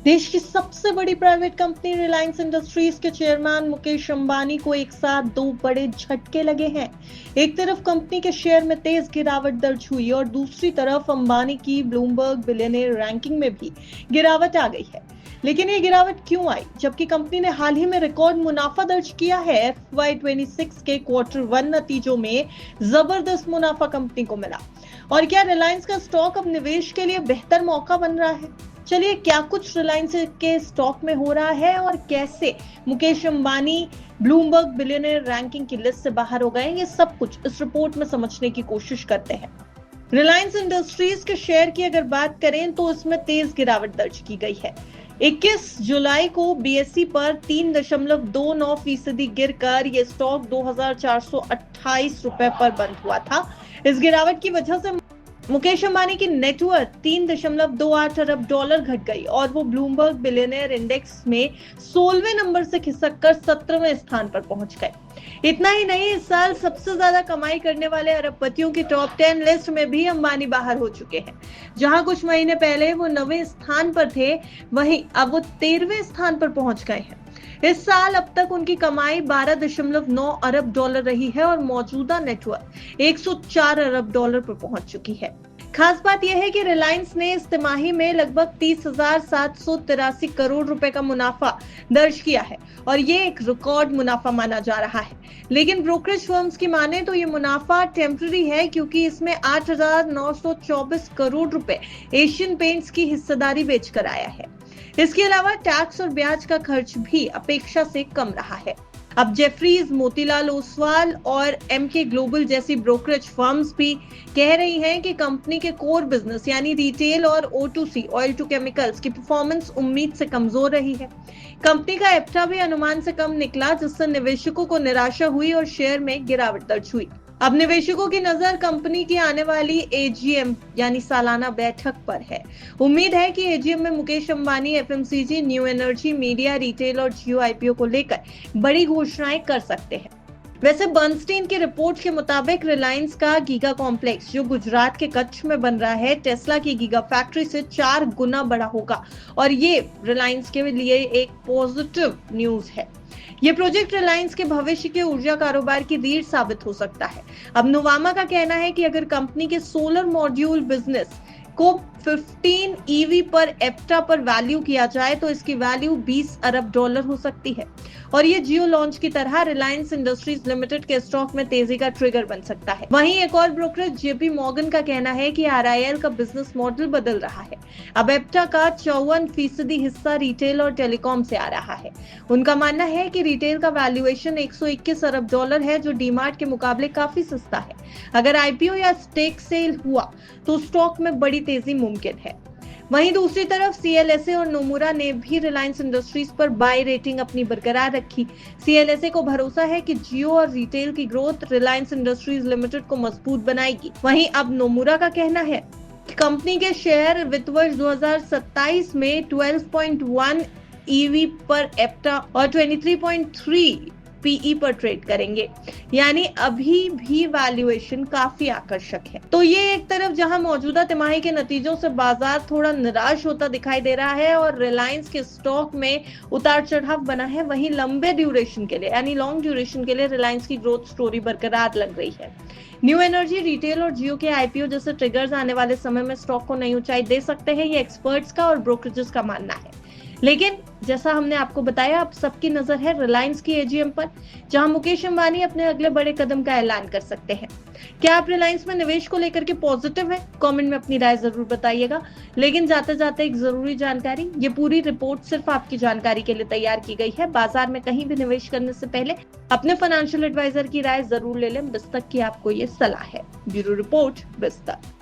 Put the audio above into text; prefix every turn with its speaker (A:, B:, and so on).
A: देश की सबसे बड़ी प्राइवेट कंपनी रिलायंस इंडस्ट्रीज के चेयरमैन मुकेश अंबानी को एक साथ दो बड़े झटके लगे हैं। एक तरफ कंपनी के शेयर में तेज गिरावट दर्ज हुई और दूसरी तरफ अंबानी की ब्लूमबर्ग बिलियनियर रैंकिंग में भी गिरावट आ गई है। लेकिन ये गिरावट क्यों आई, जबकि कंपनी ने हाल ही में रिकॉर्ड मुनाफा दर्ज किया है। FY26 के Q1 नतीजों में जबरदस्त मुनाफा कंपनी को मिला। और क्या रिलायंस का स्टॉक अब निवेश के लिए बेहतर मौका बन रहा है? चलिए, क्या कुछ रिलायंस के स्टॉक में हो रहा है और कैसे Mukesh Ambani Bloomberg billionaire ranking की लिस्ट से बाहर हो गए, ये सब कुछ इस रिपोर्ट में समझने की कोशिश करते हैं। रिलायंस इंडस्ट्रीज के शेयर की अगर बात करें तो इसमें तेज गिरावट दर्ज की गई है। 21 जुलाई को BSE पर 3.29% गिरकर यह स्टॉक 2,428 रुपए पर बंद हुआ था। इस गिरावट की वजह से मुकेश अंबानी की नेटवर्थ $3.28 अरब घट गई और वो ब्लूमबर्ग बिलियनियर इंडेक्स में 16वें नंबर से खिसककर 17वें स्थान पर पहुंच गए। इतना ही नहीं, इस साल सबसे ज्यादा कमाई करने वाले अरबपतियों की टॉप 10 लिस्ट में भी अंबानी बाहर हो चुके हैं। जहां कुछ महीने पहले वो 9वें स्थान पर थे, वहीं अब वो 13वें स्थान पर पहुंच गए हैं। इस साल अब तक उनकी कमाई $12.9 अरब रही है और मौजूदा नेटवर्थ $104 अरब पर पहुंच चुकी है। खास बात यह है कि रिलायंस ने इस तिमाही में लगभग 30,783 करोड़ रुपए का मुनाफा दर्ज किया है और ये एक रिकॉर्ड मुनाफा माना जा रहा है। लेकिन ब्रोकरेज फर्म्स की माने तो ये मुनाफा टेम्पररी है, क्योंकि इसमें 8,924 करोड़ रुपए एशियन पेंट्स की हिस्सेदारी बेचकर आया है। इसके अलावा टैक्स और ब्याज का खर्च भी अपेक्षा से कम रहा है। अब जेफरीज, मोतीलाल ओसवाल और MK ग्लोबल जैसी ब्रोकरेज फर्म्स भी कह रही हैं कि कंपनी के कोर बिजनेस यानी रिटेल और O2C ऑयल टू केमिकल्स की परफॉर्मेंस उम्मीद से कमजोर रही है। कंपनी का एप्टा भी अनुमान से कम निकला, जिससे निवेशकों को निराशा हुई और शेयर में गिरावट दर्ज हुई। अब निवेशकों की नजर कंपनी की आने वाली AGM यानी सालाना बैठक पर है। उम्मीद है कि AGM में Mukesh Ambani FMCG, new energy, media, retail और जियो IPO को लेकर बड़ी घोषणाएं कर सकते हैं। वैसे बर्नस्टीन की रिपोर्ट के मुताबिक रिलायंस का गीगा कॉम्प्लेक्स जो गुजरात के कच्छ में बन रहा है, टेस्ला की गीगा फैक्ट्री से 4 गुना बड़ा होगा और ये रिलायंस के लिए एक पॉजिटिव न्यूज है। ये प्रोजेक्ट रिलायंस के भविष्य के ऊर्जा कारोबार की रीढ़ साबित हो सकता है। अब नुवामा का कहना है कि अगर कंपनी के सोलर मॉड्यूल बिजनेस को 15 EV पर एप्टा पर वैल्यू किया जाए तो इसकी वैल्यू $20 अरब हो सकती है और ये जियो लॉन्च की तरह रिलायंस इंडस्ट्रीज लिमिटेड के स्टॉक में तेजी का ट्रिगर बन सकता है। वहीं एक और ब्रोकरेज JP मॉर्गन का कहना है कि RIL का बिजनेस मॉडल बदल रहा है। अब एप्टा का 54% हिस्सा रिटेल और टेलीकॉम से आ रहा है। उनका मानना है कि रिटेल का वैल्यूएशन $121 अरब है, जो डीमार्ट के मुकाबले काफी सस्ता है। अगर IPO या स्टेक सेल हुआ तो स्टॉक में बड़ी तेजी मुमकिन है। वहीं दूसरी तरफ CLSA और नोमुरा ने भी रिलायंस इंडस्ट्रीज पर बाय रेटिंग अपनी बरकरार रखी। CLSA को भरोसा है कि जियो और रिटेल की ग्रोथ रिलायंस इंडस्ट्रीज लिमिटेड को मजबूत बनाएगी। वहीं अब नोमुरा का कहना है कि कंपनी के शेयर वित्त वर्ष 2027 में 12.1 EV पर एप्टा और 23.3 PE पर ट्रेड करेंगे, यानी अभी भी वैल्यूएशन काफी आकर्षक है। तो ये एक तरफ जहां मौजूदा तिमाही के नतीजों से बाजार थोड़ा निराश होता दिखाई दे रहा है और रिलायंस के स्टॉक में उतार चढ़ाव बना है, वहीं लंबे ड्यूरेशन के लिए यानी लॉन्ग ड्यूरेशन के लिए रिलायंस की ग्रोथ स्टोरी बरकरार लग रही है। न्यू एनर्जी, रिटेल और जियो के IPO जैसे ट्रिगर्स आने वाले समय में स्टॉक को नई ऊंचाई दे सकते हैं, ये एक्सपर्ट्स का और ब्रोकरेजेस का मानना है। लेकिन जैसा हमने आपको बताया, अब सबकी नजर है रिलायंस की AGM पर, जहां मुकेश अंबानी अपने अगले बड़े कदम का ऐलान कर सकते हैं। क्या आप रिलायंस में निवेश को लेकर के पॉजिटिव हैं? कमेंट में अपनी राय जरूर बताइएगा। लेकिन जाते जाते एक जरूरी जानकारी, ये पूरी रिपोर्ट सिर्फ आपकी जानकारी के लिए तैयार की गई है। बाजार में कहीं भी निवेश करने से पहले अपने फाइनेंशियल एडवाइजर की राय जरूर ले लें। बिस्तक की आपको ये सलाह है। Bureau report, बिस्तक।